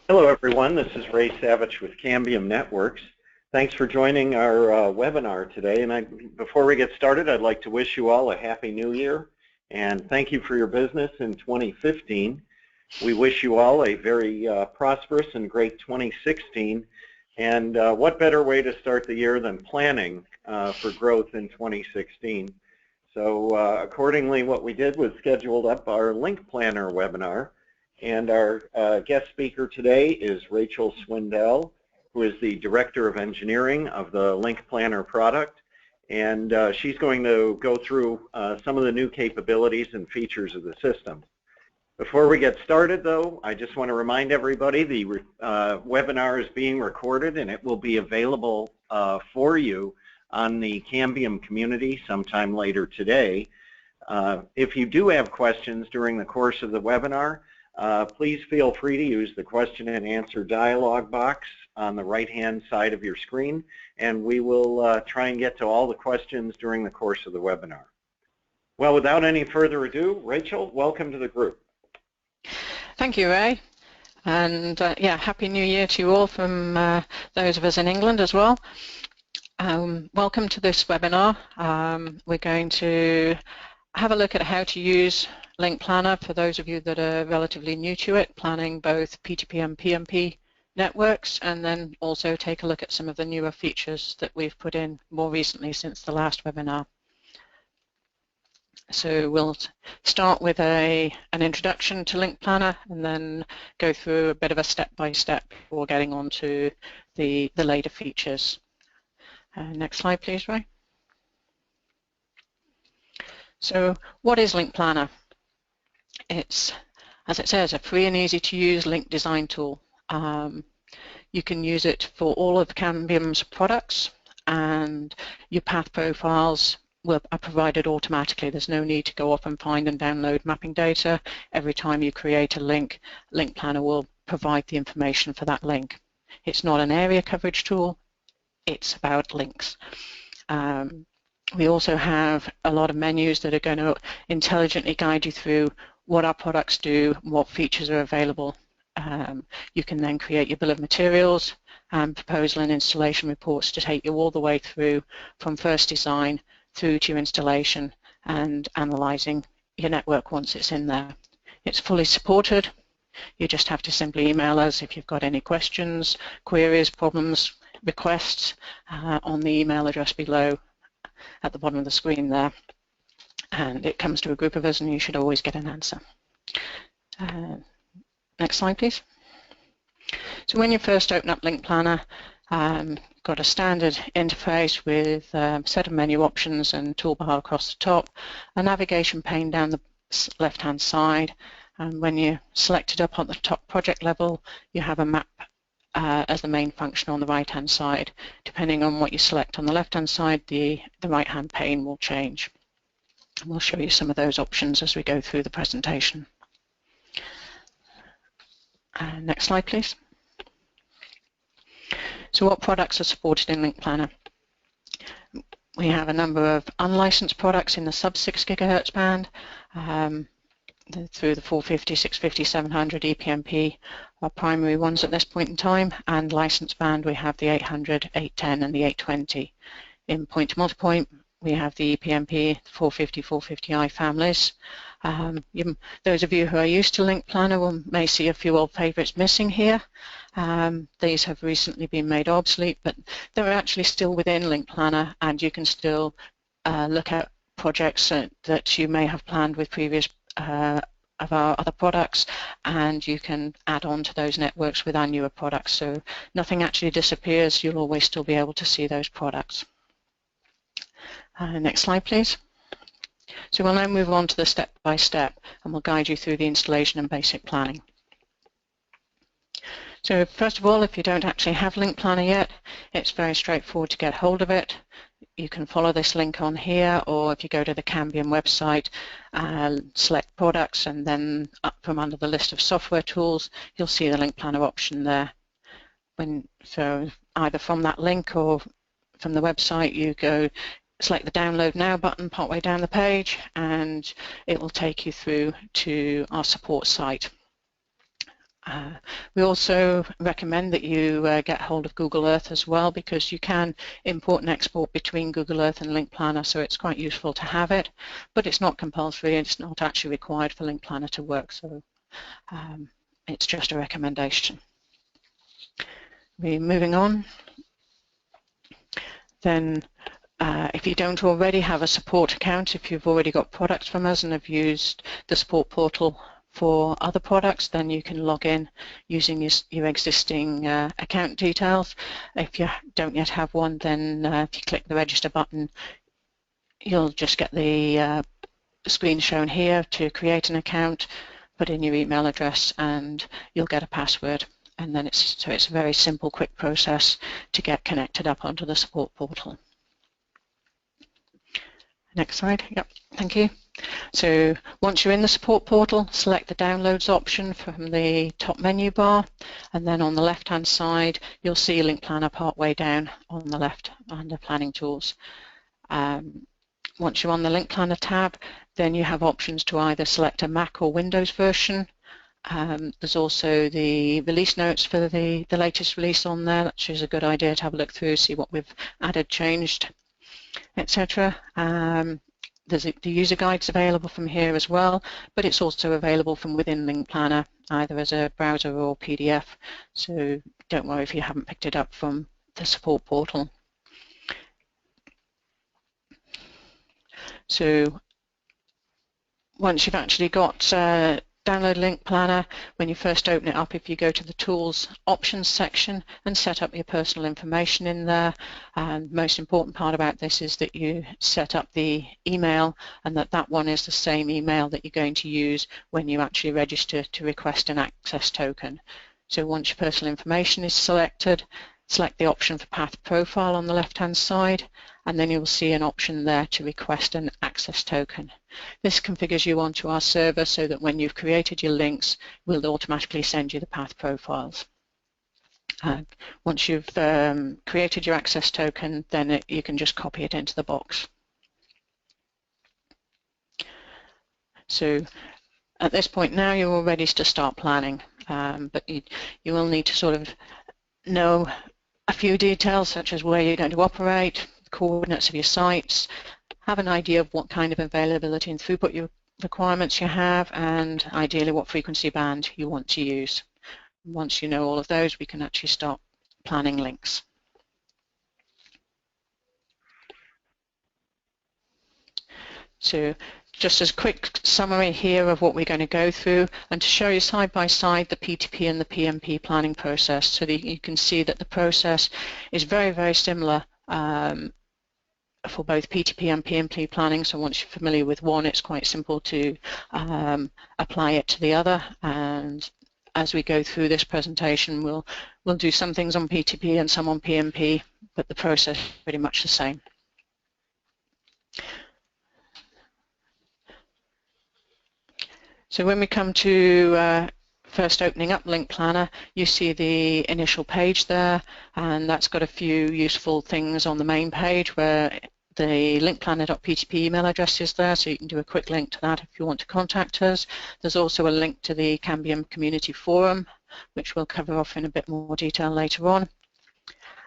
Hello everyone, this is Ray Savage with Cambium Networks. Thanks for joining our webinar today. And before we get started, I'd like to wish you all a Happy New Year and thank you for your business in 2015. We wish you all a very prosperous and great 2016. And what better way to start the year than planning for growth in 2016. So accordingly, what we did was scheduled up our LINKPlanner webinar. And our guest speaker today is Rachel Swindell, who is the Director of Engineering of the LINKPlanner product. And she's going to go through some of the new capabilities and features of the system. Before we get started, though, I just want to remind everybody the webinar is being recorded and it will be available for you on the Cambium community sometime later today. If you do have questions during the course of the webinar, please feel free to use the question and answer dialog box on the right-hand side of your screen, and we will try and get to all the questions during the course of the webinar. Well, without any further ado, Rachel, welcome to the group. Thank you, Ray. And yeah, Happy New Year to you all from those of us in England as well. Welcome to this webinar. We're going to have a look at how to use LINKPlanner for those of you that are relatively new to it, planning both PTP and PMP networks, and then also take a look at some of the newer features that we've put in more recently since the last webinar. So we'll start with an introduction to LINKPlanner and then go through a bit of a step-by-step before getting on to the later features. Next slide, please, Ray. So what is LINKPlanner? It's, as it says, a free and easy to use link design tool. You can use it for all of Cambium's products, and your path profiles are provided automatically. There's no need to go off and find and download mapping data. Every time you create a link, LINKPlanner will provide the information for that link. It's not an area coverage tool, it's about links. We also have a lot of menus that are going to intelligently guide you through what our products do, what features are available. You can then create your bill of materials and proposal and installation reports to take you all the way through from first design through to your installation and analysing your network once it's in there. It's fully supported. You just have to simply email us if you've got any questions, queries, problems, requests on the email address below at the bottom of the screen there. And it comes to a group of us and you should always get an answer. Next slide, please. So when you first open up LINKPlanner, got a standard interface with a set of menu options and toolbar across the top, a navigation pane down the left-hand side, and when you select it up on the top project level, you have a map as the main function on the right-hand side. Depending on what you select on the left-hand side, the right-hand pane will change. And we'll show you some of those options as we go through the presentation. Next slide, please. So what products are supported in LINKPlanner? We have a number of unlicensed products in the sub-6 GHz band through the 450, 650, 700 EPMP are primary ones at this point in time, and licensed band we have the 800, 810 and the 820. In point-to-multipoint we have the EPMP 450, 450i families. Those of you who are used to LINKPlanner may see a few old favourites missing here. These have recently been made obsolete, but they're actually still within LINKPlanner, and you can still look at projects that you may have planned with previous of our other products, and you can add on to those networks with our newer products. So nothing actually disappears, you'll always still be able to see those products. Next slide, please. So we'll now move on to the step-by-step, and we'll guide you through the installation and basic planning. So first of all, if you don't actually have LINKPlanner yet, it's very straightforward to get hold of it. You can follow this link on here, or if you go to the Cambium website, select products, and then up from under the list of software tools, you'll see the LINKPlanner option there. So either from that link or from the website, you go select the Download Now button partway down the page, and it will take you through to our support site. We also recommend that you get hold of Google Earth as well, because you can import and export between Google Earth and LINKPlanner, so it's quite useful to have it, but it's not compulsory and it's not actually required for LINKPlanner to work, so it's just a recommendation. We're moving on. Then if you don't already have a support account, if you've already got products from us and have used the support portal for other products, then you can log in using your existing account details. If you don't yet have one, then if you click the register button, you'll just get the screen shown here to create an account, put in your email address, and you'll get a password. And then it's a very simple, quick process to get connected up onto the support portal. Next slide. Yep, thank you. So once you're in the support portal, select the downloads option from the top menu bar, and then on the left-hand side, you'll see LINKPlanner partway down on the left under Planning Tools. Once you're on the LINKPlanner tab, then you have options to either select a Mac or Windows version. There's also the release notes for the latest release on there, which is a good idea to have a look through, see what we've added, changed, etc. There's the user guides available from here as well, but it's also available from within LINKPlanner, either as a browser or PDF, so don't worry if you haven't picked it up from the support portal. So once you've actually got download LINKPlanner, when you first open it up, if you go to the Tools Options section and set up your personal information in there, and the most important part about this is that you set up the email, and that one is the same email that you're going to use when you actually register to request an access token. So once your personal information is selected, select the option for Path Profile on the left-hand side, and then you'll see an option there to request an access token. This configures you onto our server so that when you've created your links, we'll automatically send you the path profiles. Once you've created your access token, then you can just copy it into the box. So at this point now, you're all ready to start planning, but you will need to sort of know a few details, such as where you're going to operate, the coordinates of your sites, have an idea of what kind of availability and throughput requirements you have, and ideally what frequency band you want to use. Once you know all of those, we can actually start planning links. So just as a quick summary here of what we're going to go through, and to show you side by side the PTP and the PMP planning process, so that you can see that the process is very, very similar for both PTP and PMP planning. So once you're familiar with one, it's quite simple to apply it to the other. And as we go through this presentation, we'll do some things on PTP and some on PMP, but the process is pretty much the same. So when we come to first opening up LINKPlanner, you see the initial page there, and that's got a few useful things on the main page where the linkplanner.ptp email address is there, so you can do a quick link to that if you want to contact us. There's also a link to the Cambium community forum, which we'll cover off in a bit more detail later on.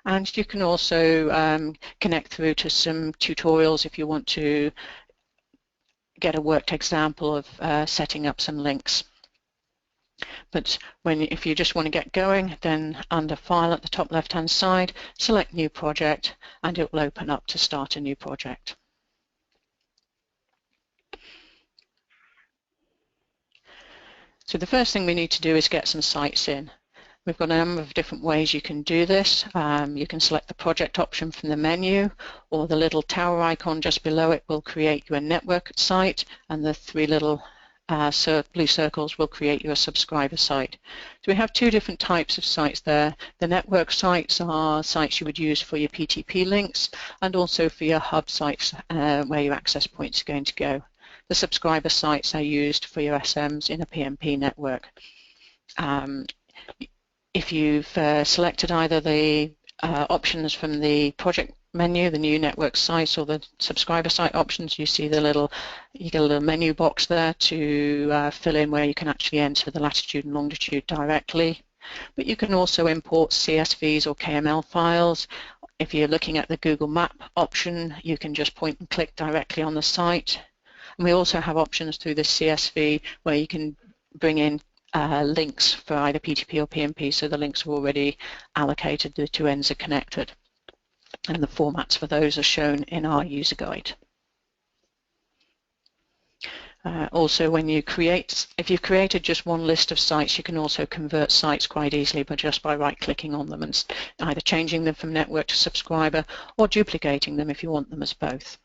And you can also connect through to some tutorials if you want to get a worked example of setting up some links. But if you just want to get going, then under File at the top left-hand side, select New Project, and it will open up to start a new project. So the first thing we need to do is get some sites in. We've got a number of different ways you can do this. You can select the project option from the menu, or the little tower icon just below it will create you a network site, and the three little blue circles will create you a subscriber site. So we have two different types of sites there. The network sites are sites you would use for your PTP links, and also for your hub sites where your access points are going to go. The subscriber sites are used for your SMs in a PMP network. If you've selected either the options from the project menu, the new network sites or the subscriber site options, you see you get a little menu box there to fill in where you can actually enter the latitude and longitude directly. But you can also import CSVs or KML files. If you're looking at the Google Map option, you can just point and click directly on the site. And we also have options through the CSV where you can bring in links for either PTP or PNP, so the links are already allocated, the two ends are connected, and the formats for those are shown in our user guide. Also, if you've created just one list of sites, you can also convert sites quite easily just by right-clicking on them and either changing them from network to subscriber or duplicating them if you want them as both.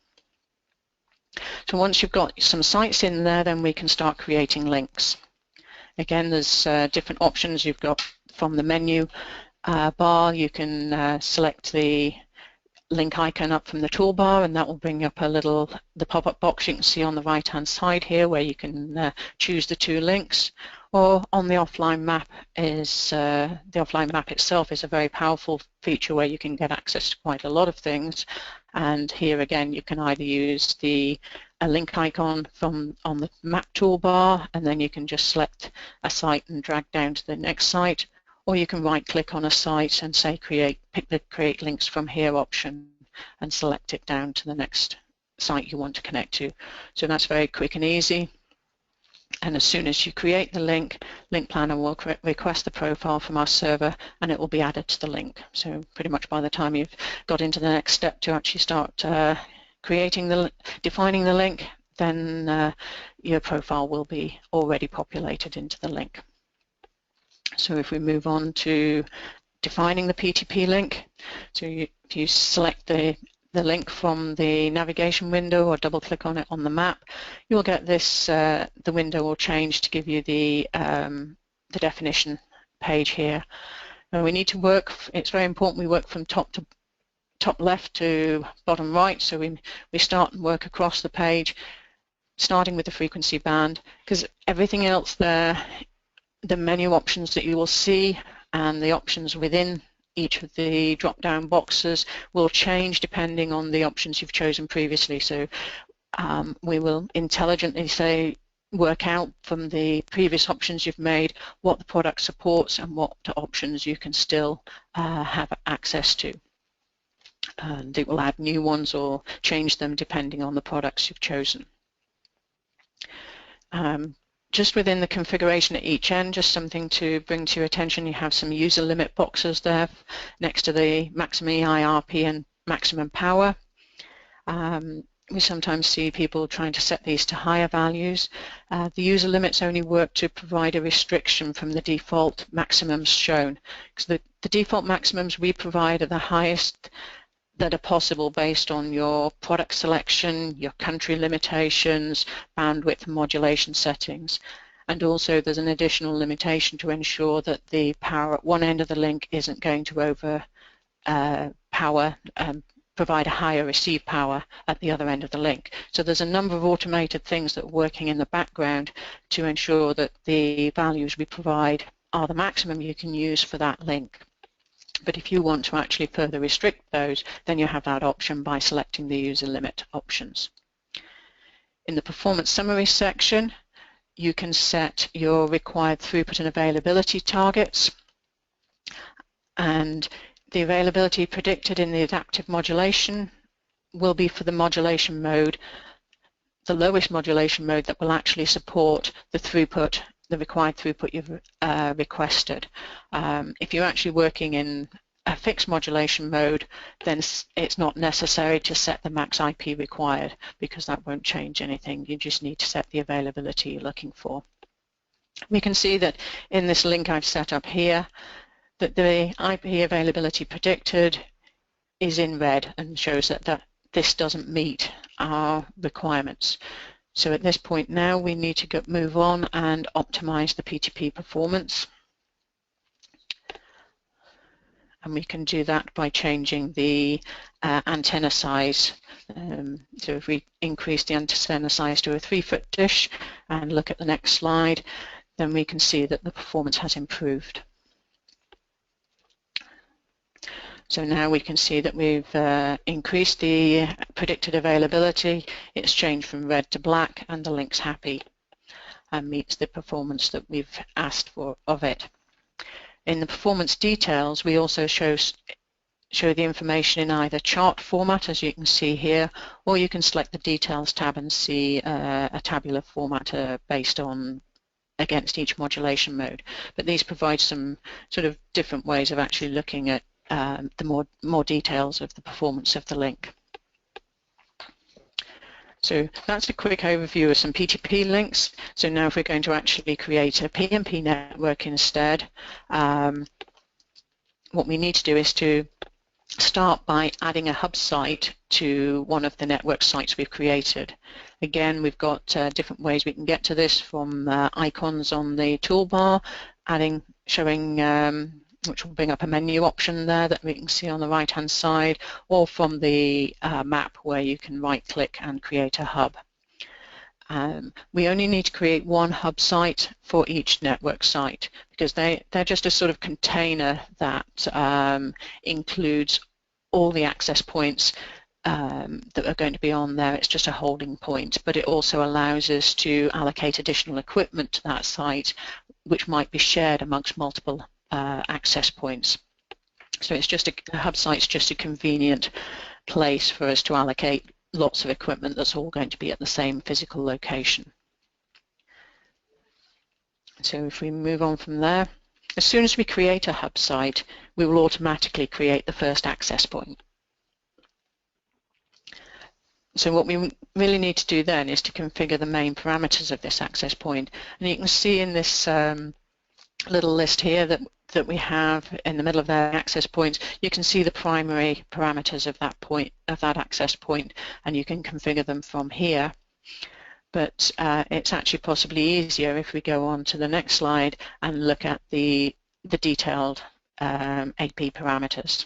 So once you've got some sites in there, then we can start creating links. Again, there's different options you've got from the menu bar. You can select the link icon up from the toolbar, and that will bring up the pop-up box you can see on the right-hand side here, where you can choose the two links. Or on the offline map the offline map itself is a very powerful feature where you can get access to quite a lot of things. And here again, you can either use a link icon on the map toolbar, and then you can just select a site and drag down to the next site, or you can right-click on a site and say pick the Create Links from Here option and select it down to the next site you want to connect to. So that's very quick and easy. And as soon as you create the link, LINKPlanner will request the profile from our server, and it will be added to the link. So pretty much by the time you've got into the next step to actually start defining the link, then your profile will be already populated into the link. So if we move on to defining the PTP link, so if you select the link from the navigation window or double click on it on the map, you'll get this, the window will change to give you the definition page here. Now we need to work, it's very important we work from top left to bottom right, so we start and work across the page, starting with the frequency band, because everything else there, the menu options that you will see and the options within each of the drop-down boxes will change depending on the options you've chosen previously. So we will intelligently work out from the previous options you've made what the product supports and what options you can still have access to. And it will add new ones or change them depending on the products you've chosen. Just within the configuration at each end, just something to bring to your attention, you have some user limit boxes there next to the maximum EIRP and maximum power. We sometimes see people trying to set these to higher values. The user limits only work to provide a restriction from the default maximums shown, because the default maximums we provide are the highest that are possible based on your product selection, your country limitations, bandwidth and modulation settings. And also there's an additional limitation to ensure that the power at one end of the link isn't going to provide a higher receive power at the other end of the link. So there's a number of automated things that are working in the background to ensure that the values we provide are the maximum you can use for that link. But if you want to actually further restrict those, then you have that option by selecting the user limit options. In the performance summary section, you can set your required throughput and availability targets, and the availability predicted in the adaptive modulation will be for the modulation mode, the lowest modulation mode that will actually support the throughput, the required throughput you've requested. If you're actually working in a fixed modulation mode, then it's not necessary to set the max IP required, because that won't change anything. You just need to set the availability you're looking for. We can see that in this link I've set up here that the IP availability predicted is in red and shows that this doesn't meet our requirements. So at this point now we need to move on and optimize the PTP performance. And we can do that by changing the antenna size. So if we increase the antenna size to a 3-foot dish and look at the next slide, then we can see that the performance has improved. So now we can see that we've increased the predicted availability. It's changed from red to black, and the link's happy and meets the performance that we've asked for of it. In the performance details, we also show the information in either chart format, as you can see here, or you can select the details tab and see a tabular format based on against each modulation mode. But these provide some sort of different ways of actually looking at the more details of the performance of the link. So that's a quick overview of some P2P links. So now if we're going to actually create a PMP network instead, what we need to do is to start by adding a hub site to one of the network sites we've created. Again, we've got different ways we can get to this, from icons on the toolbar, showing which will bring up a menu option there that we can see on the right hand side, or from the map where you can right click and create a hub. We only need to create one hub site for each network site, because they're just a sort of container that includes all the access points that are going to be on there. It's just a holding point, but it also allows us to allocate additional equipment to that site, which might be shared amongst multiple access points. So it's just a hub site's just a convenient place for us to allocate lots of equipment that's all going to be at the same physical location. So if we move on from there, as soon as we create a hub site, we will automatically create the first access point. So what we really need to do then is to configure the main parameters of this access point. And you can see in this little list here that we have in the middle of their access points, you can see the primary parameters of that access point, and you can configure them from here. But it's actually possibly easier if we go on to the next slide and look at the detailed AP parameters.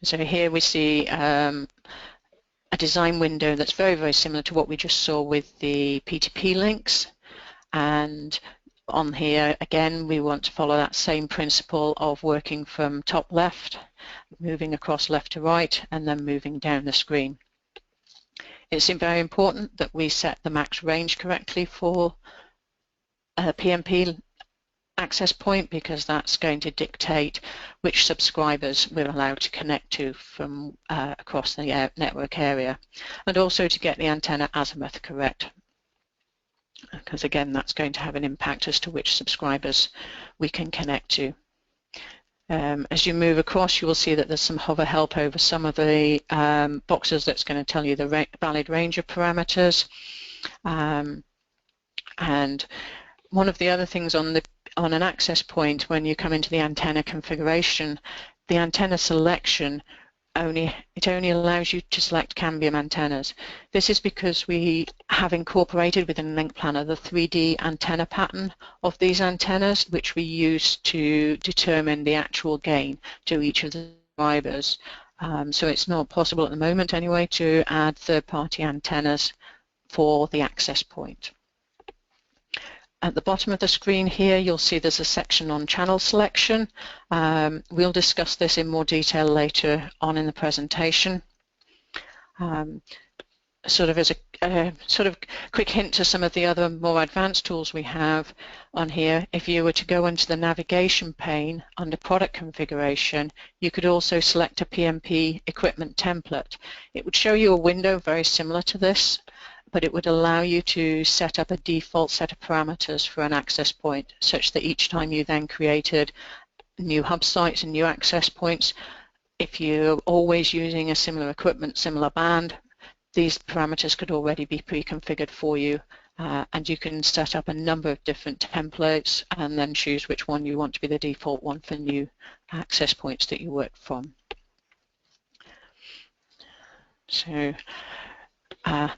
So here we see a design window that's very, very similar to what we just saw with the P2P links. And on here, again, we want to follow that same principle of working from top left, moving across left to right, and then moving down the screen. It's very important that we set the max range correctly for a PMP access point, because that's going to dictate which subscribers we're allowed to connect to from across the network area, and also to get the antenna azimuth correct, because again that's going to have an impact as to which subscribers we can connect to. As you move across, you will see that there's some hover help over some of the boxes that's going to tell you the valid range of parameters. And one of the other things on an access point, when you come into the antenna configuration, the antenna selection only allows you to select Cambium antennas. This is because we have incorporated within LINKPlanner the 3D antenna pattern of these antennas, which we use to determine the actual gain to each of the subscribers. So it's not possible at the moment anyway to add third-party antennas for the access point. At the bottom of the screen here, you'll see there's a section on channel selection. We'll discuss this in more detail later on in the presentation. Sort of as a sort of quick hint to some of the other more advanced tools we have on here, if you were to go into the navigation pane under product configuration, you could also select a PMP equipment template. It would show you a window very similar to this, but it would allow you to set up a default set of parameters for an access point, such that each time you then created new hub sites and new access points, if you're always using a similar equipment, similar band, these parameters could already be pre-configured for you, and you can set up a number of different templates and then choose which one you want to be the default one for new access points that you work from. So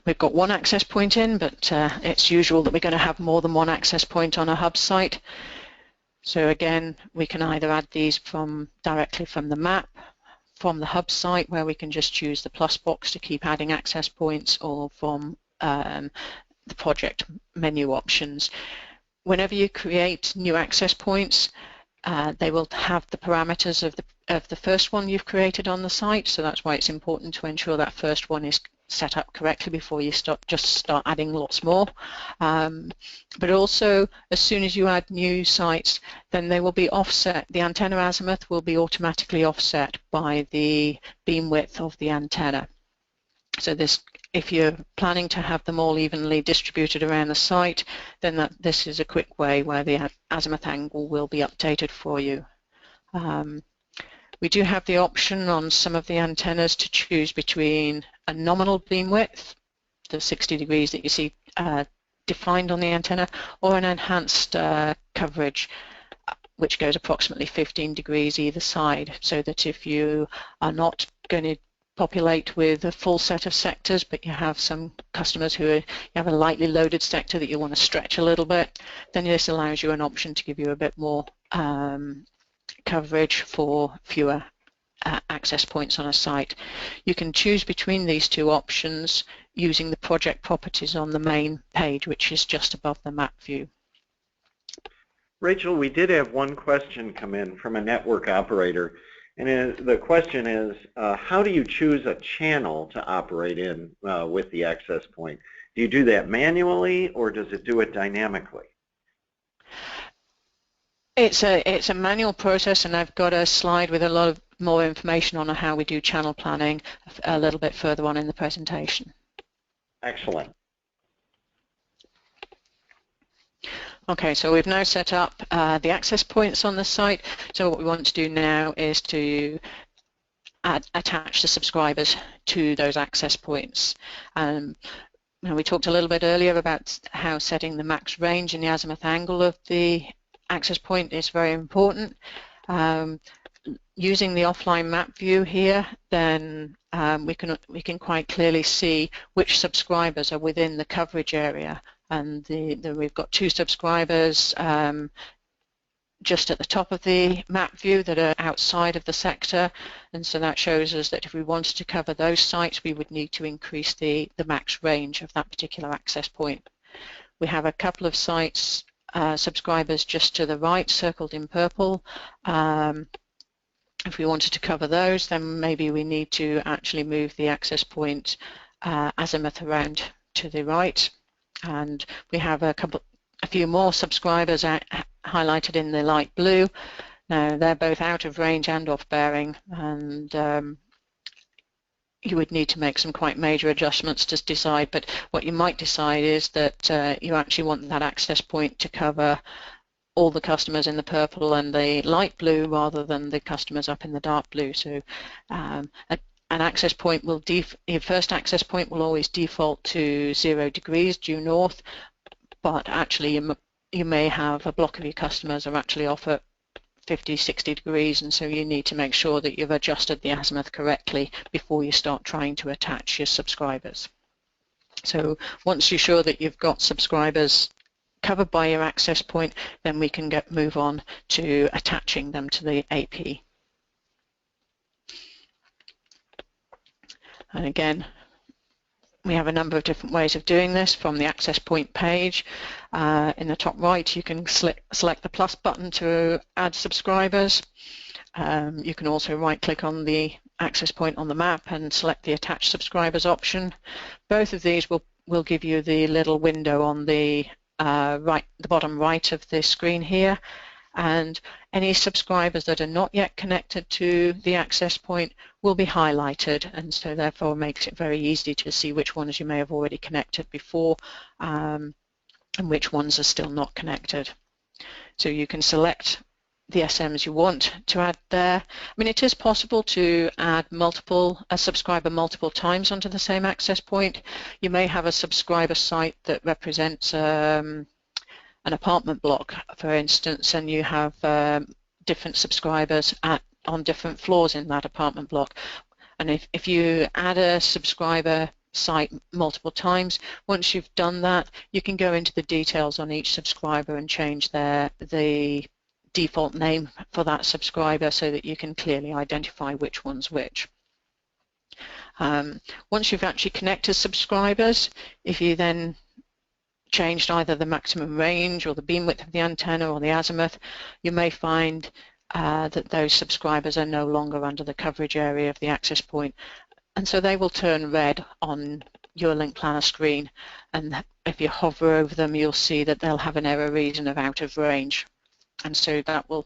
we've got one access point in, but it's usual that we're going to have more than one access point on a hub site. So again, we can either add these directly from the map, from the hub site, where we can just choose the plus box to keep adding access points, or from the project menu options. Whenever you create new access points, they will have the parameters of the first one you've created on the site, so that's why it's important to ensure that first one is set up correctly before you start adding lots more. But also, as soon as you add new sites, then they will be offset. The antenna azimuth will be automatically offset by the beam width of the antenna. So this, if you're planning to have them all evenly distributed around the site, then this is a quick way where the azimuth angle will be updated for you. We do have the option on some of the antennas to choose between a nominal beam width, the 60 degrees that you see defined on the antenna, or an enhanced coverage, which goes approximately 15 degrees either side, so that if you are not going to populate with a full set of sectors, but you have some customers who you have a lightly loaded sector that you want to stretch a little bit, then this allows you an option to give you a bit more coverage for fewer access points on a site. You can choose between these two options using the project properties on the main page, which is just above the map view. Rachel, we did have one question come in from a network operator, and the question is, how do you choose a channel to operate in with the access point? Do you do that manually, or does it do it dynamically? It's a manual process, and I've got a slide with a lot of more information on how we do channel planning a little bit further on in the presentation. Excellent. Okay, so we've now set up the access points on the site. So what we want to do now is to attach the subscribers to those access points. Now we talked a little bit earlier about how setting the max range and the azimuth angle of the access point is very important. Using the offline map view here, then we can quite clearly see which subscribers are within the coverage area. And we've got two subscribers just at the top of the map view that are outside of the sector, and so that shows us that if we wanted to cover those sites, we would need to increase the max range of that particular access point. We have a couple of sites, subscribers just to the right, circled in purple. If we wanted to cover those, then maybe we need to actually move the access point azimuth around to the right. And we have a few more subscribers highlighted in the light blue. Now they're both out of range and off bearing, and you would need to make some quite major adjustments to decide, but what you might decide is that you actually want that access point to cover all the customers in the purple and the light blue rather than the customers up in the dark blue. So an access point will your first access point will always default to 0 degrees due north, but actually you may have a block of your customers are actually off at 50, 60 degrees, and so you need to make sure that you've adjusted the azimuth correctly before you start trying to attach your subscribers. So once you're sure that you've got subscribers covered by your access point, then we can move on to attaching them to the AP. And again, we have a number of different ways of doing this from the access point page. In the top right, you can select the plus button to add subscribers. You can also right-click on the access point on the map and select the attach subscribers option. Both of these will give you the little window on the bottom right of the screen here, and any subscribers that are not yet connected to the access point will be highlighted, and so therefore makes it very easy to see which ones you may have already connected before and which ones are still not connected. So you can select the SMs you want to add there. I mean, it is possible to add a subscriber multiple times onto the same access point. You may have a subscriber site that represents an apartment block, for instance, and you have different subscribers on different floors in that apartment block. And if you add a subscriber site multiple times, once you've done that, you can go into the details on each subscriber and change the default name for that subscriber so that you can clearly identify which one's which. Once you've actually connected subscribers, if you then changed either the maximum range or the beam width of the antenna or the azimuth, you may find that those subscribers are no longer under the coverage area of the access point, and so they will turn red on your LINKPlanner screen, and if you hover over them you'll see that they'll have an error reason of out of range. And so that will,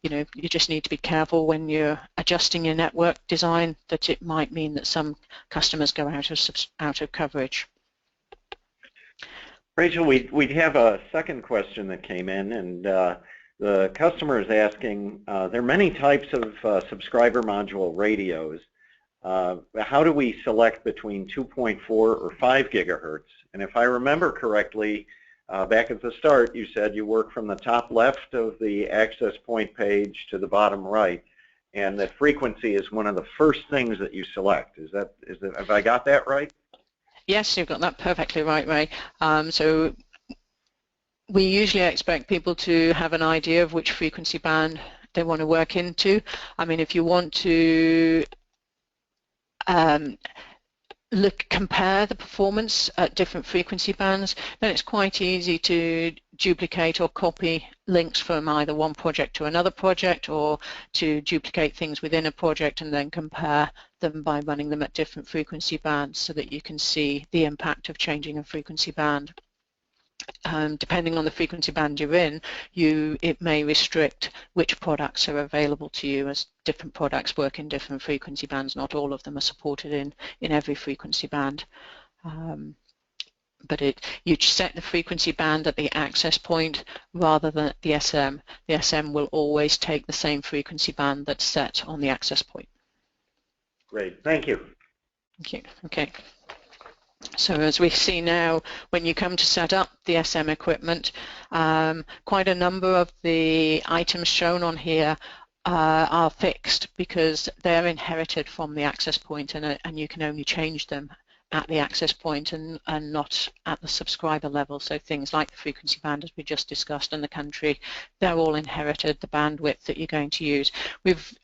you just need to be careful when you're adjusting your network design, that it might mean that some customers go out of coverage. Rachel, we'd have a second question that came in, and the customer is asking, there are many types of subscriber module radios. How do we select between 2.4 or 5 gigahertz? And if I remember correctly, back at the start, you said you work from the top left of the access point page to the bottom right, and that frequency is one of the first things that you select. Have I got that right? Yes, you've got that perfectly right, Ray. So we usually expect people to have an idea of which frequency band they want to work into. I mean, if you want to compare the performance at different frequency bands, then it's quite easy to duplicate or copy links from either one project to another project, or to duplicate things within a project and then compare them by running them at different frequency bands so that you can see the impact of changing a frequency band. Depending on the frequency band you're in, it may restrict which products are available to you, as different products work in different frequency bands. Not all of them are supported in every frequency band. But you set the frequency band at the access point rather than at the SM. The SM will always take the same frequency band that's set on the access point. Great, thank you. Thank you. Okay. So as we see now, when you come to set up the SM equipment, quite a number of the items shown on here are fixed because they're inherited from the access point, and you can only change them at the access point and not at the subscriber level. So things like the frequency band, as we just discussed, and the country, they're all inherited, the bandwidth that you're going to use. We've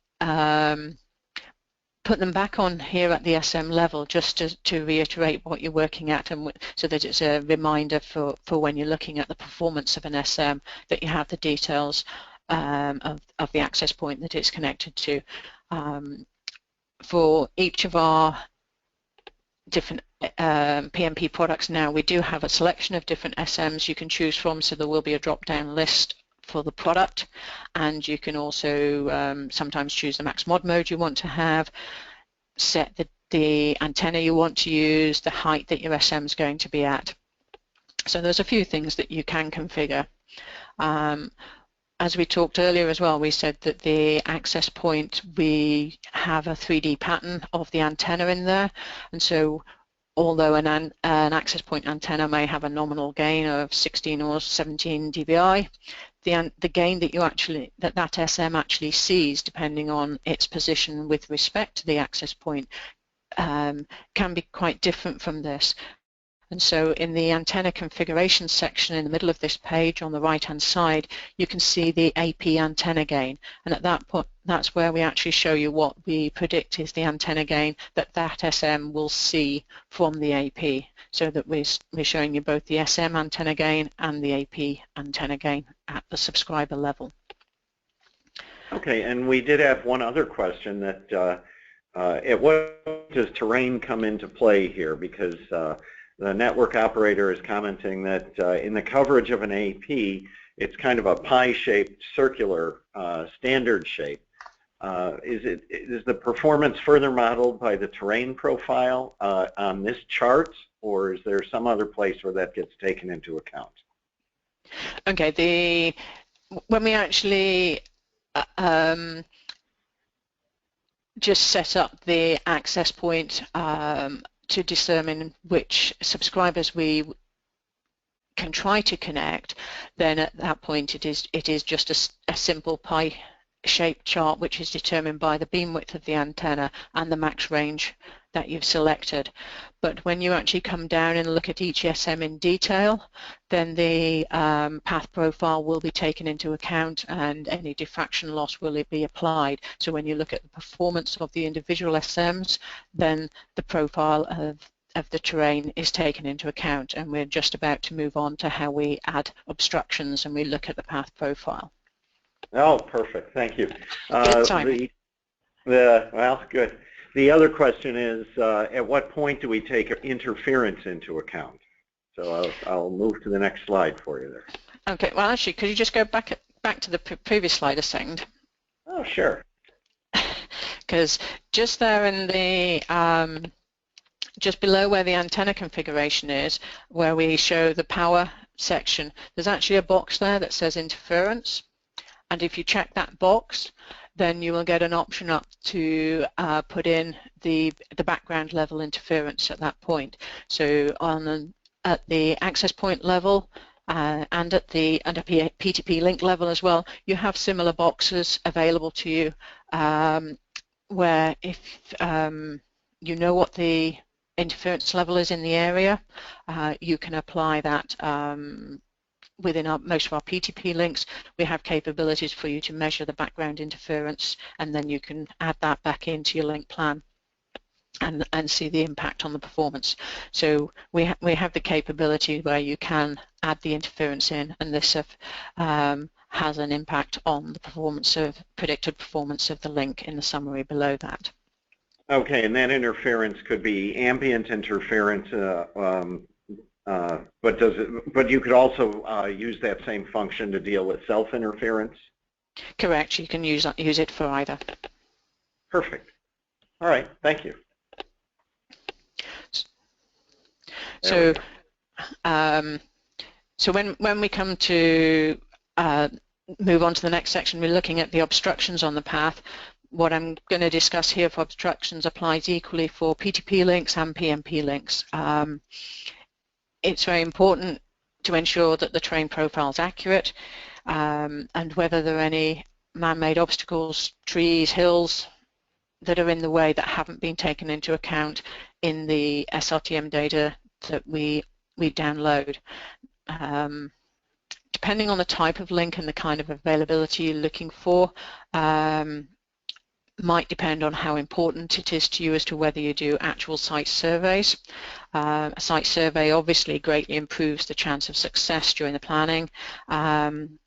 put them back on here at the SM level just to reiterate what you're working at, and so that it's a reminder for when you're looking at the performance of an SM that you have the details of the access point that it's connected to. For each of our different PMP products now, we do have a selection of different SMs you can choose from, so there will be a drop-down list for the product, and you can also sometimes choose the max mod mode you want to have, set the antenna you want to use, the height that your SM is going to be at. So there's a few things that you can configure. As we talked earlier as well, we said that the access point, we have a 3D pattern of the antenna in there, and so although an access point antenna may have a nominal gain of 16 or 17 dBi, the gain that that SM actually sees, depending on its position with respect to the access point, can be quite different from this. And so in the antenna configuration section in the middle of this page on the right-hand side, you can see the AP antenna gain. And at that point, that's where we actually show you what we predict is the antenna gain that SM will see from the AP. So that we're showing you both the SM antenna gain and the AP antenna gain at the subscriber level. Okay, and we did have one other question that at what does terrain come into play here? Because the network operator is commenting that in the coverage of an AP, it's kind of a pie-shaped circular standard shape. Is the performance further modeled by the terrain profile on this chart, or is there some other place where that gets taken into account? Okay, when we actually just set up the access point to determine which subscribers we can try to connect, then at that point it is just a simple pie-shaped chart which is determined by the beam width of the antenna and the max range that you've selected. But when you actually come down and look at each SM in detail, then the path profile will be taken into account and any diffraction loss will be applied. So when you look at the performance of the individual SMs, then the profile of of the terrain is taken into account, and we're just about to move on to how we add obstructions and we look at the path profile. Oh, perfect. Thank you. Good timing. Well, good. The other question is, at what point do we take interference into account? So I'll move to the next slide for you there. Okay. Well, actually, could you just go back to the previous slide a second? Oh, sure. Because just there in the just below where the antenna configuration is, where we show the power section, there's actually a box there that says interference. And if you check that box, then you will get an option up to put in the background level interference at that point. So at the access point level and at the PTP link level as well, you have similar boxes available to you where if you know what the interference level is in the area, you can apply that within most of our PTP links. We have capabilities for you to measure the background interference, and then you can add that back into your link plan and see the impact on the performance. So we have the capability where you can add the interference in, and this has an impact on the predicted performance of the link in the summary below that. Okay, and that interference could be ambient interference, but you could also use that same function to deal with self-interference? Correct. You can use it for either. Perfect. All right. Thank you. So, so when we come to move on to the next section, we're looking at the obstructions on the path. What I'm going to discuss here for obstructions applies equally for PTP links and PMP links. It's very important to ensure that the terrain profile is accurate, and whether there are any man-made obstacles, trees, hills that are in the way that haven't been taken into account in the SRTM data that we download. Depending on the type of link and the kind of availability you're looking for, might depend on how important it is to you as to whether you do actual site surveys. A site survey obviously greatly improves the chance of success during the planning, and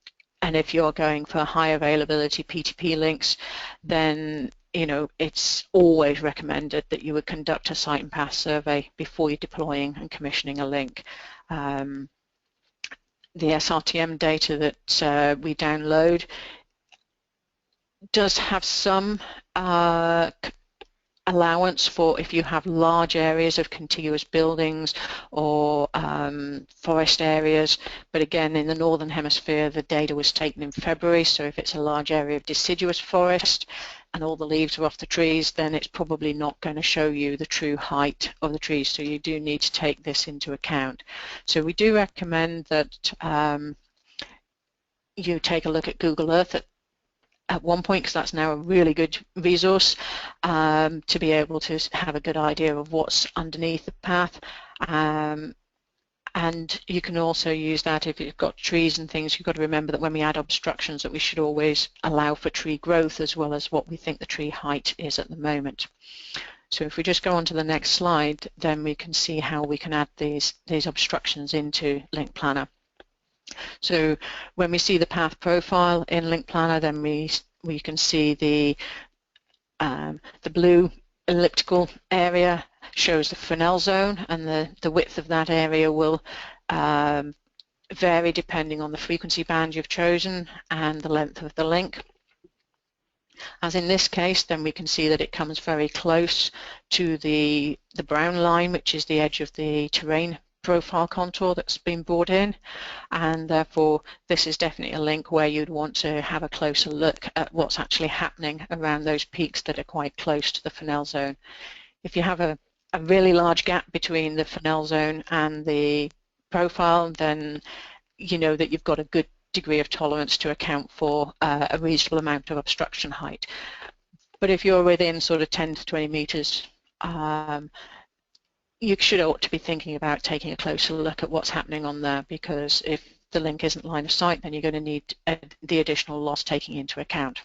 if you're going for high availability PTP links, then it's always recommended that you would conduct a site and path survey before you're deploying and commissioning a link. The SRTM data that we download does have some allowance for if you have large areas of contiguous buildings or forest areas, but again in the northern hemisphere the data was taken in February, so if it's a large area of deciduous forest and all the leaves are off the trees, then it's probably not going to show you the true height of the trees, so you do need to take this into account. So we do recommend that you take a look at Google Earth at one point, because that's now a really good resource to be able to have a good idea of what's underneath the path. And you can also use that if you've got trees and things. You've got to remember that when we add obstructions that we should always allow for tree growth as well as what we think the tree height is at the moment. So if we just go on to the next slide, then we can see how we can add these obstructions into LINKPlanner. So when we see the path profile in LINKPlanner, then we can see the blue elliptical area shows the Fresnel zone, and the width of that area will vary depending on the frequency band you've chosen and the length of the link. As in this case, then we can see that it comes very close to the brown line, which is the edge of the terrain profile contour that's been brought in, and therefore this is definitely a link where you'd want to have a closer look at what's actually happening around those peaks that are quite close to the Fresnel zone. If you have a really large gap between the Fresnel zone and the profile, then you know that you've got a good degree of tolerance to account for a reasonable amount of obstruction height. But if you're within sort of 10 to 20 meters, you ought to be thinking about taking a closer look at what's happening on there, because if the link isn't line of sight, then you're going to need the additional loss taking into account.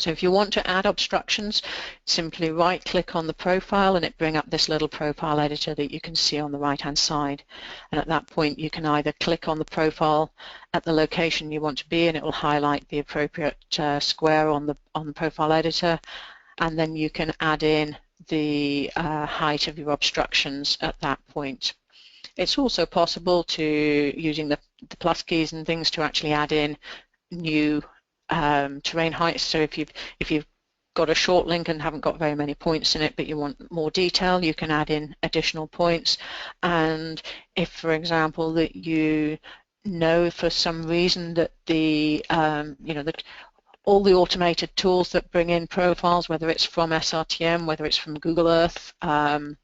So if you want to add obstructions, simply right-click on the profile and it brings up this little profile editor that you can see on the right-hand side. And at that point, you can either click on the profile at the location you want to be, and it will highlight the appropriate square on the profile editor, and then you can add in the height of your obstructions at that point. It's also possible to, using the plus keys and things, to actually add in new terrain heights. So if you've got a short link and haven't got very many points in it, but you want more detail, you can add in additional points. And if, for example, that you know for some reason that the that all the automated tools that bring in profiles, whether it's from SRTM, whether it's from Google Earth, there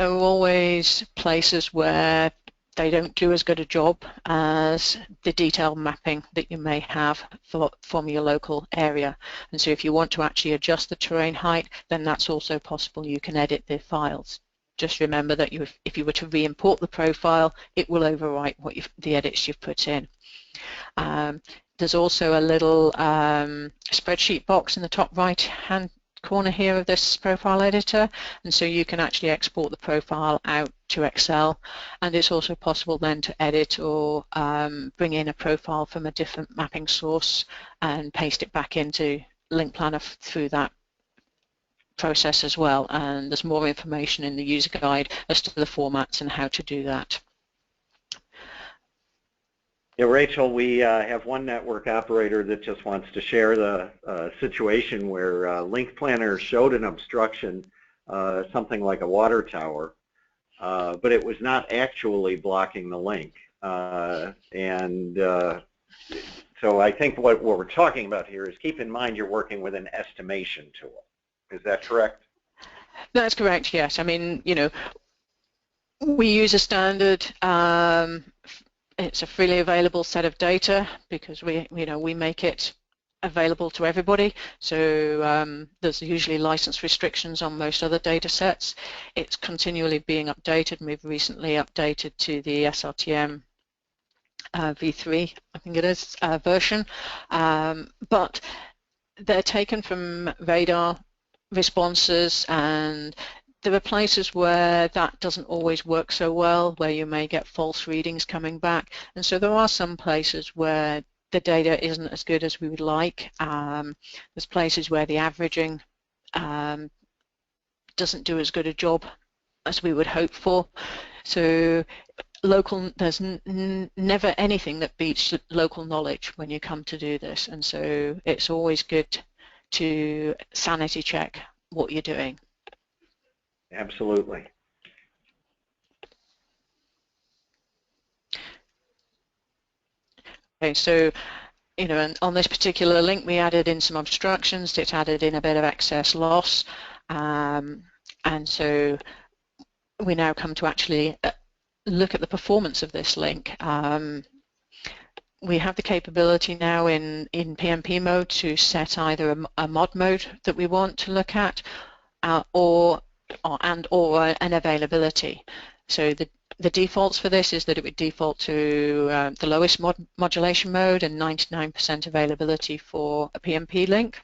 are always places where they don't do as good a job as the detailed mapping that you may have from your local area. And so if you want to actually adjust the terrain height, then that's also possible. You can edit the files. Just remember that if you were to re-import the profile, it will overwrite the edits you've put in. There's also a little spreadsheet box in the top right-hand corner here of this profile editor, and so you can actually export the profile out to Excel, and it's also possible then to edit or bring in a profile from a different mapping source and paste it back into LINKPlanner through that process as well. And there's more information in the user guide as to the formats and how to do that. Yeah, Rachel, we have one network operator that just wants to share the situation where LINKPlanner showed an obstruction, something like a water tower, but it was not actually blocking the link. So I think what we're talking about here is, keep in mind you're working with an estimation tool. Is that correct? That's correct, yes. I mean, we use a standard, it's a freely available set of data because we make it available to everybody. So there's usually license restrictions on most other data sets. It's continually being updated, and we've recently updated to the SRTM v3, I think it is, version. But they're taken from radar responses, and there are places where that doesn't always work so well, where you may get false readings coming back, and so there are some places where the data isn't as good as we would like. There's places where the averaging doesn't do as good a job as we would hope for. So there's never anything that beats local knowledge when you come to do this, and so it's always good to sanity check what you're doing. Absolutely. Okay, so and on this particular link we added in some obstructions. It added in a bit of excess loss, and so we now come to actually look at the performance of this link. We have the capability now in PMP mode to set either a mod mode that we want to look at, or an availability. So the defaults for this is that it would default to the lowest modulation mode and 99% availability for a PMP link.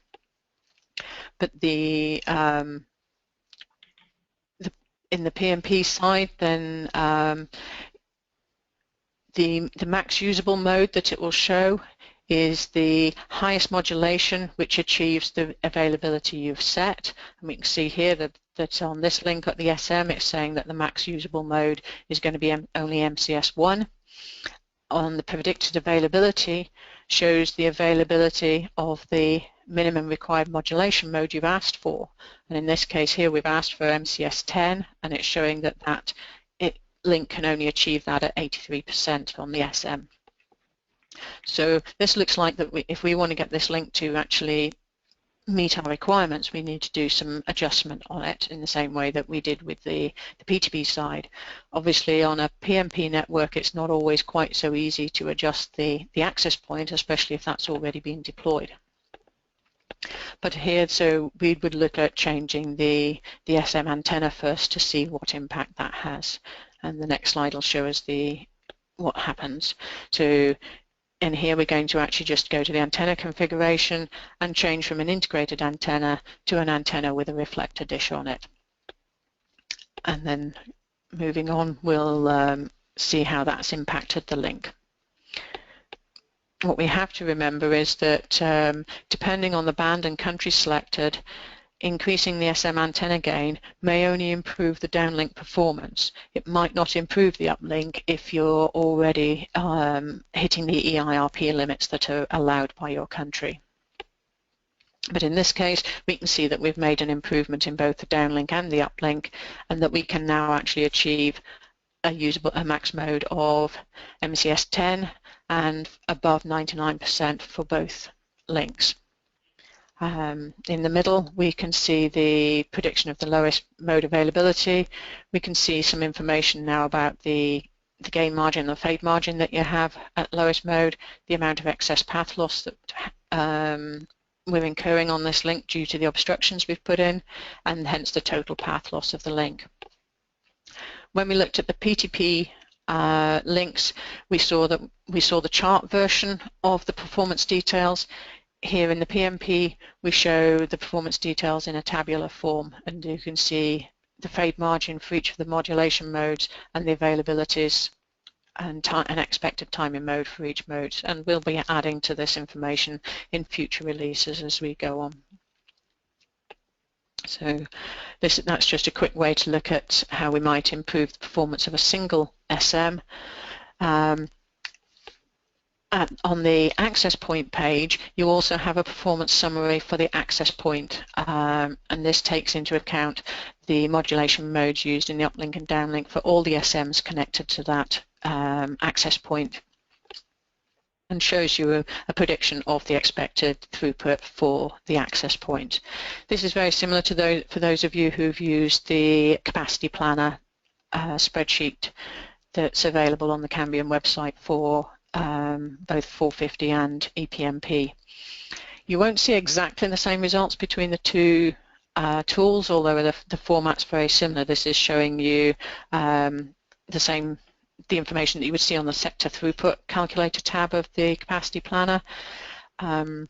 But in the PMP side, then the max usable mode that it will show is the highest modulation, which achieves the availability you've set. And we can see here that on this link at the SM, it's saying that the max usable mode is going to be only MCS1. On the predicted availability, shows the availability of the minimum required modulation mode you've asked for. And in this case here, we've asked for MCS10, and it's showing that link can only achieve that at 83% on the SM. So this looks like that if we want to get this link to actually meet our requirements, we need to do some adjustment on it in the same way that we did with the P2P side. Obviously on a PMP network it's not always quite so easy to adjust the access point, especially if that's already been deployed. But here, so we would look at changing the SM antenna first to see what impact that has. And the next slide will show us what happens. So in here we're going to actually just go to the antenna configuration and change from an integrated antenna to an antenna with a reflector dish on it. And then moving on, we'll see how that's impacted the link. What we have to remember is that depending on the band and country selected, increasing the SM antenna gain may only improve the downlink performance. It might not improve the uplink if you're already hitting the EIRP limits that are allowed by your country. But in this case, we can see that we've made an improvement in both the downlink and the uplink, and that we can now actually achieve a max mode of MCS 10 and above 99% for both links. In the middle, we can see the prediction of the lowest mode availability. We can see some information now about the gain margin, the fade margin that you have at lowest mode, the amount of excess path loss that we're incurring on this link due to the obstructions we've put in, and hence the total path loss of the link. When we looked at the PTP links, we saw the chart version of the performance details. Here in the PMP, we show the performance details in a tabular form, and you can see the fade margin for each of the modulation modes and the availabilities and expected time in mode for each mode. And we'll be adding to this information in future releases as we go on. So that's just a quick way to look at how we might improve the performance of a single SM. On the access point page, you also have a performance summary for the access point, and this takes into account the modulation modes used in the uplink and downlink for all the SMs connected to that access point, and shows you a prediction of the expected throughput for the access point. This is very similar to for those of you who've used the capacity planner spreadsheet that's available on the Cambium website for both 450 and EPMP. You won't see exactly the same results between the two tools, although the format's very similar. This is showing you the information that you would see on the sector throughput calculator tab of the capacity planner. On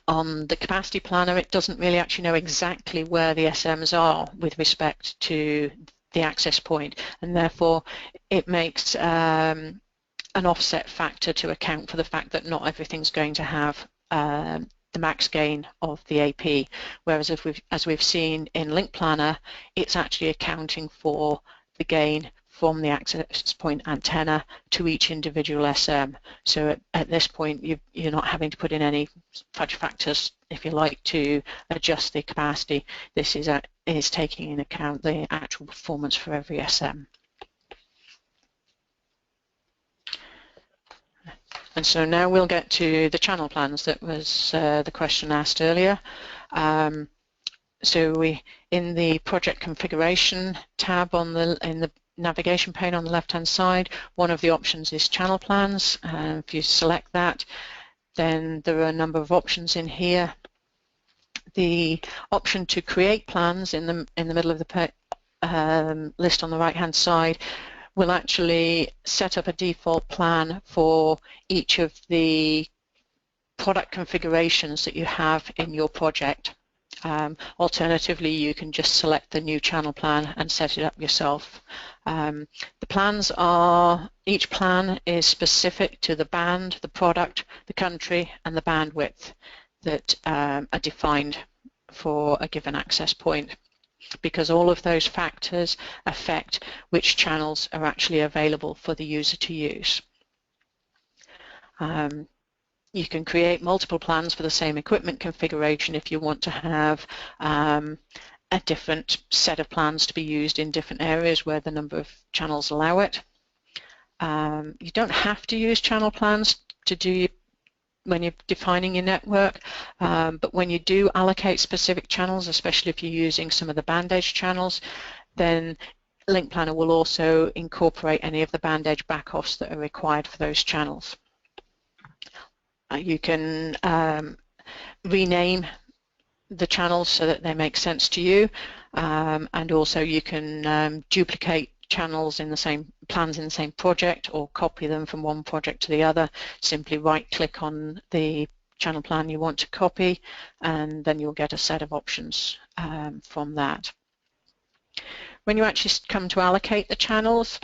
the capacity planner, it doesn't really actually know exactly where the SMs are with respect to the access point, and therefore it makes an offset factor to account for the fact that not everything's going to have the max gain of the AP, whereas as we've seen in LINKPlanner, it's actually accounting for the gain from the access point antenna to each individual SM. So at this point, you're not having to put in any fudge factors, if you like, to adjust the capacity. This is taking into account the actual performance for every SM. And so now we'll get to the channel plans. That was the question asked earlier. So in the project configuration tab in the navigation pane on the left-hand side, one of the options is channel plans. If you select that, then there are a number of options in here. The option to create plans in the middle of the list on the right-hand side will actually set up a default plan for each of the product configurations that you have in your project. Alternatively, you can just select the new channel plan and set it up yourself. The plans each plan is specific to the band, the product, the country, and the bandwidth that are defined for a given access point, because all of those factors affect which channels are actually available for the user to use. You can create multiple plans for the same equipment configuration if you want to have a different set of plans to be used in different areas where the number of channels allow it. You don't have to use channel plans when you're defining your network, but when you do allocate specific channels, especially if you're using some of the band edge channels, then LINKPlanner will also incorporate any of the band edge backoffs that are required for those channels. You can rename the channels so that they make sense to you, and also you can duplicate channels in the same plans in the same project or copy them from one project to the other, simply right-click on the channel plan you want to copy, and then you'll get a set of options from that. When you actually come to allocate the channels,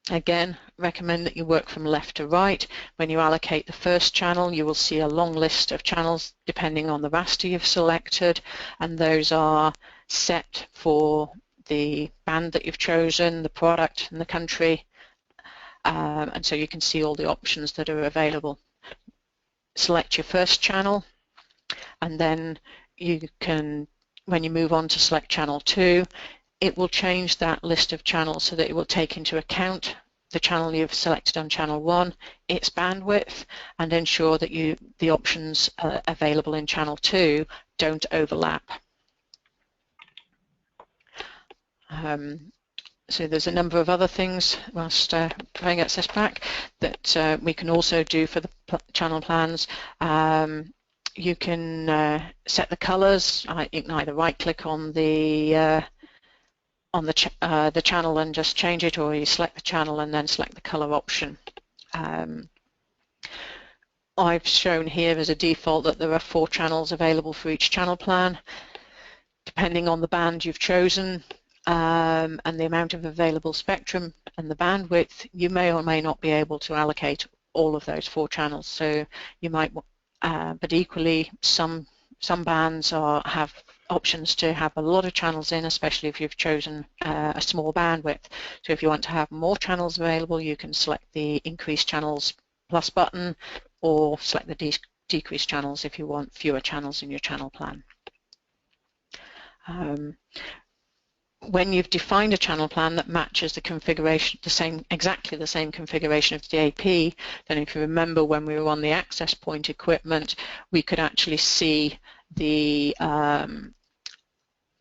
again, recommend that you work from left to right. When you allocate the first channel, you will see a long list of channels depending on the raster you've selected, and those are set for the band that you've chosen, the product and the country, and so you can see all the options that are available. Select your first channel, and then you can, when you move on to select channel 2, it will change that list of channels so that it will take into account the channel you've selected on channel 1, its bandwidth, and ensure that the options available in channel 2 don't overlap. So there's a number of other things, whilst trying access back, that we can also do for the channel plans. You can set the colours. You can either right-click on the channel and just change it, or you select the channel and then select the colour option. I've shown here as a default that there are 4 channels available for each channel plan. Depending on the band you've chosen, and the amount of available spectrum and the bandwidth, you may or may not be able to allocate all of those 4 channels. So you might, but equally, some bands have options to have a lot of channels in, especially if you've chosen a small bandwidth. So if you want to have more channels available, you can select the increase channels plus button, or select the decrease channels if you want fewer channels in your channel plan. When you've defined a channel plan that matches the configuration, exactly the same configuration of the AP, then if you remember when we were on the access point equipment, we could actually see the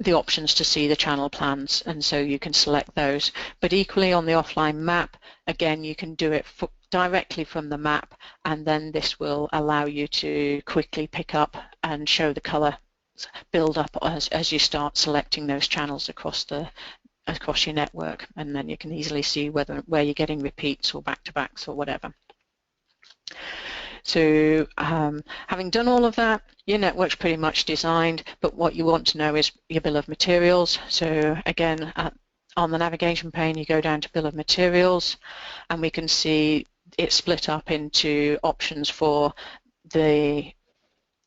options to see the channel plans, and so you can select those. But equally on the offline map, again, you can do it directly from the map, and then this will allow you to quickly pick up and show the color build up as you start selecting those channels across your network, and then you can easily see where you're getting repeats or back-to-backs or whatever. So having done all of that, your network's pretty much designed, but what you want to know is your bill of materials. So again, on the navigation pane, you go down to bill of materials, and we can see it's split up into options for the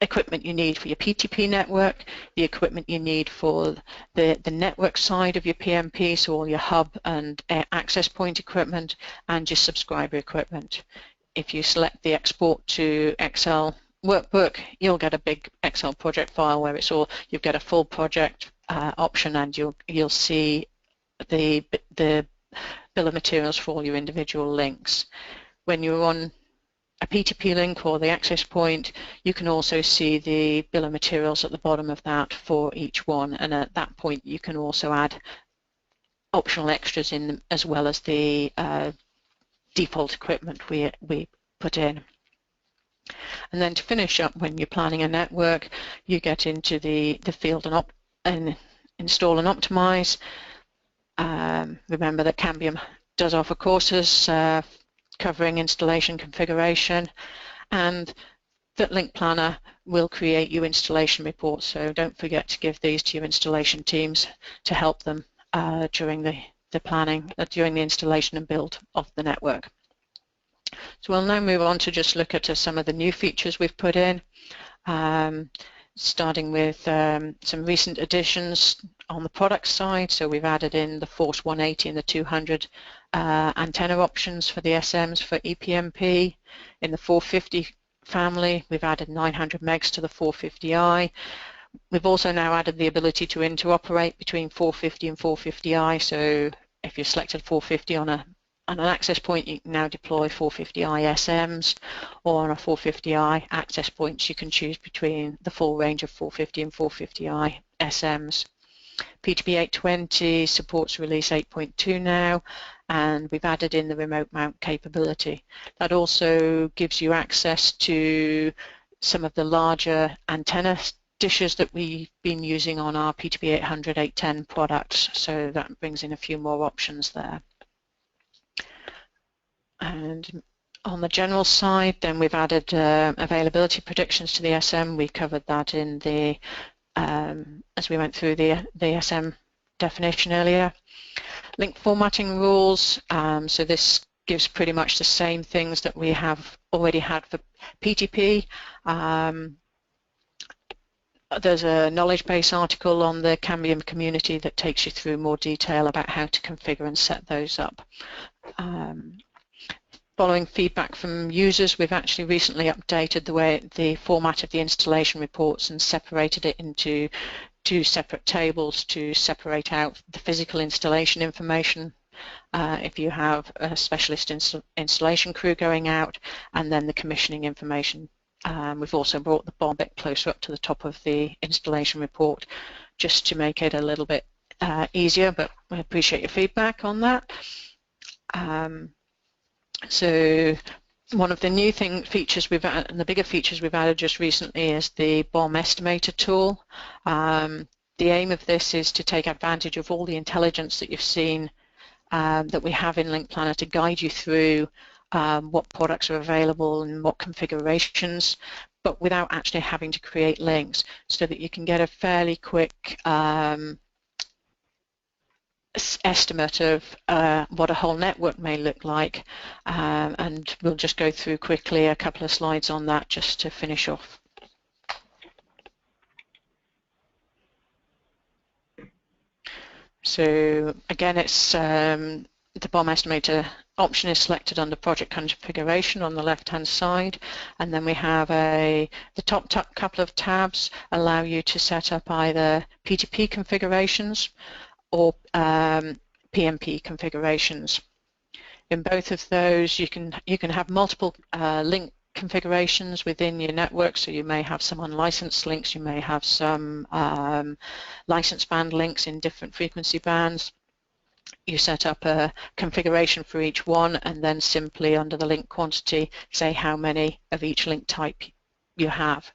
equipment you need for your PTP network, the equipment you need for the network side of your PMP, so all your hub and access point equipment, and your subscriber equipment. If you select the export to Excel workbook, you'll get a big Excel project file where it's all, you'll get a full project option, and you'll see the bill of materials for all your individual links. When you're on a PTP link or the access point, you can also see the bill of materials at the bottom of that for each one, and at that point you can also add optional extras in them, as well as the default equipment we put in. And then to finish up, when you're planning a network, you get into the field and install and optimize. Remember that Cambium does offer courses covering installation configuration, and that LINKPlanner will create you installation reports, so don't forget to give these to your installation teams to help them during the planning, during the installation and build of the network. So we'll now move on to just look at some of the new features we've put in, starting with some recent additions on the product side. So we've added in the Force 180 and the 200 antenna options for the SMs for ePMP. In the 450 family, we've added 900 megs to the 450i. We've also now added the ability to interoperate between 450 and 450i, so if you've selected 450 on an access point, you can now deploy 450i SMs, or on a 450i access points you can choose between the full range of 450 and 450i SMs. PTP 820 supports release 8.2 now, and we've added in the remote mount capability. That also gives you access to some of the larger antenna dishes that we've been using on our PTP 800, 810 products, so that brings in a few more options there. And on the general side, then we've added availability predictions to the SM. We covered that in the as we went through the SM definition earlier. Link formatting rules. So this gives pretty much the same things that we have already had for PTP. There's a knowledge base article on the Cambium community that takes you through more detail about how to configure and set those up. Following feedback from users, we've actually recently updated the format of the installation reports and separated it into 2 separate tables to separate out the physical installation information if you have a specialist installation crew going out, and then the commissioning information. We've also brought the BOM a bit closer up to the top of the installation report just to make it a little bit easier, but we appreciate your feedback on that. So one of the new features we've added, and the bigger features we've added just recently, is the BOM estimator tool. The aim of this is to take advantage of all the intelligence that you've seen that we have in LINKPlanner to guide you through what products are available and what configurations, but without actually having to create links, so that you can get a fairly quick estimate of what a whole network may look like, and we'll just go through quickly a couple of slides on that just to finish off. So again, it's the BOM estimator option is selected under project configuration on the left hand side, and then we have the top couple of tabs allow you to set up either PTP configurations or PMP configurations. In both of those, you can have multiple link configurations within your network. So you may have some unlicensed links, you may have some license band links in different frequency bands. You set up a configuration for each one, and then simply under the link quantity say how many of each link type you have.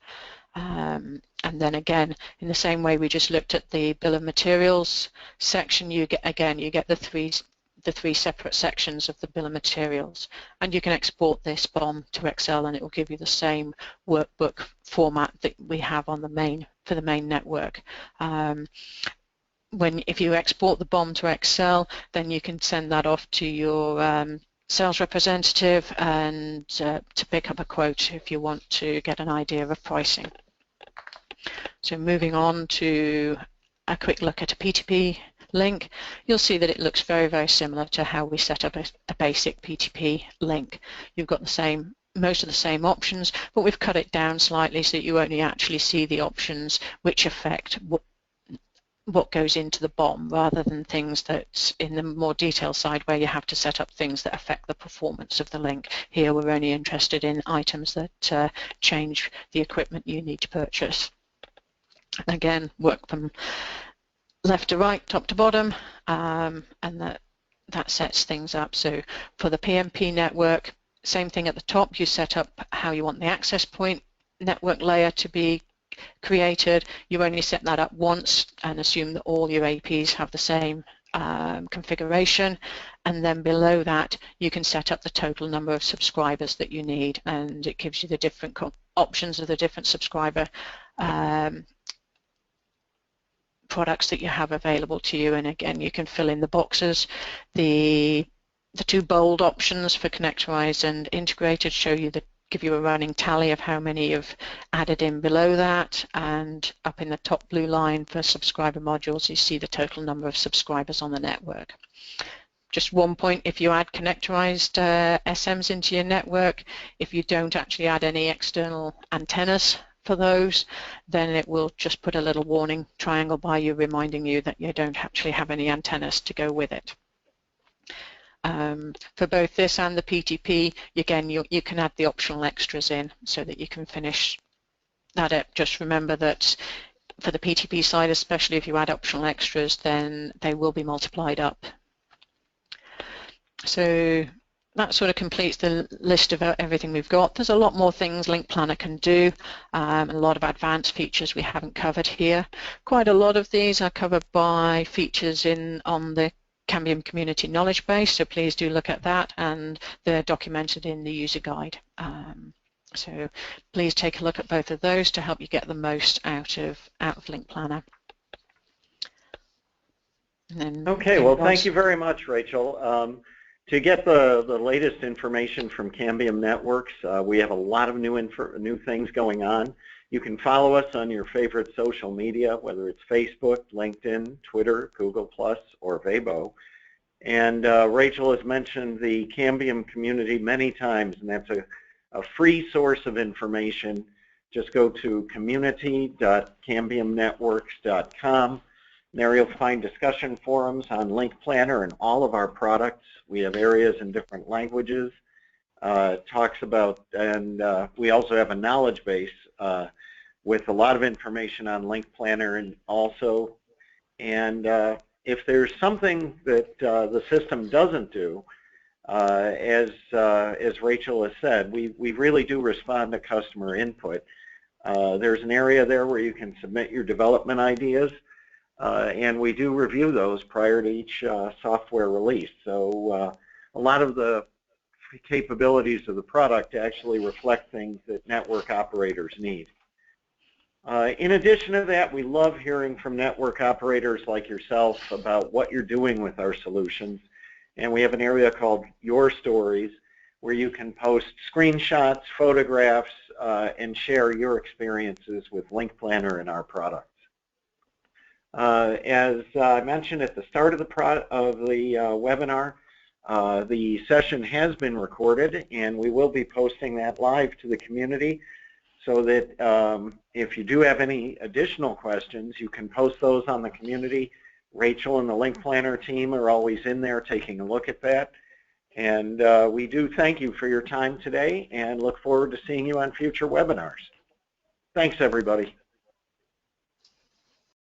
And then again, in the same way we just looked at the bill of materials section, you get the three separate sections of the bill of materials, and you can export this BOM to Excel, and it will give you the same workbook format that we have on the main network. If you export the BOM to Excel, then you can send that off to your sales representative and to pick up a quote if you want to get an idea of pricing. So moving on to a quick look at a PTP link, you'll see that it looks very, very similar to how we set up a basic PTP link. You've got most of the same options, but we've cut it down slightly so that you only actually see the options which affect what goes into the BOM, rather than things that's in the more detailed side where you have to set up things that affect the performance of the link. Here we're only interested in items that change the equipment you need to purchase. Again, work from left to right, top to bottom, and that sets things up. So for the PMP network, same thing at the top, you set up how you want the access point network layer to be created. You only set that up once and assume that all your APs have the same configuration, and then below that you can set up the total number of subscribers that you need, and it gives you the different options of the different subscriber products that you have available to you. And again, you can fill in the boxes. The two bold options for connectorized and integrated give you a running tally of how many you've added in below that, and up in the top blue line for subscriber modules you see the total number of subscribers on the network. Just one point, if you add connectorized SMs into your network, if you don't actually add any external antennas for those, then it will just put a little warning triangle by you reminding you that you don't actually have any antennas to go with it. For both this and the PTP, again, you can add the optional extras in so that you can finish that up. Just remember that for the PTP side, especially if you add optional extras, then they will be multiplied up. So that sort of completes the list of everything we've got. There's a lot more things LINKPlanner can do, a lot of advanced features we haven't covered here. Quite a lot of these are covered by features on the Cambium community knowledge base, so please do look at that, and they're documented in the user guide. So please take a look at both of those to help you get the most out of LINKPlanner. Okay, well, thank you very much, Rachel. To get the latest information from Cambium Networks, we have a lot of new things going on. You can follow us on your favorite social media, whether it's Facebook, LinkedIn, Twitter, Google+, or Weibo. And Rachel has mentioned the Cambium community many times, and that's a free source of information. Just go to community.cambiumnetworks.com. There you'll find discussion forums on LINKPlanner and all of our products. We have areas in different languages. Talks about, and we also have a knowledge base with a lot of information on LINKPlanner and also. And if there's something that the system doesn't do, as Rachel has said, we really do respond to customer input. There's an area there where you can submit your development ideas, and we do review those prior to each software release. So a lot of the capabilities of the product actually reflect things that network operators need. In addition to that, we love hearing from network operators like yourself about what you're doing with our solutions. And we have an area called Your Stories where you can post screenshots, photographs, and share your experiences with LINKPlanner and our products. As I mentioned at the start of the webinar, the session has been recorded, and we will be posting that live to the community so that if you do have any additional questions, you can post those on the community. Rachel and the LINKPlanner team are always in there taking a look at that. And we do thank you for your time today and look forward to seeing you on future webinars. Thanks, everybody.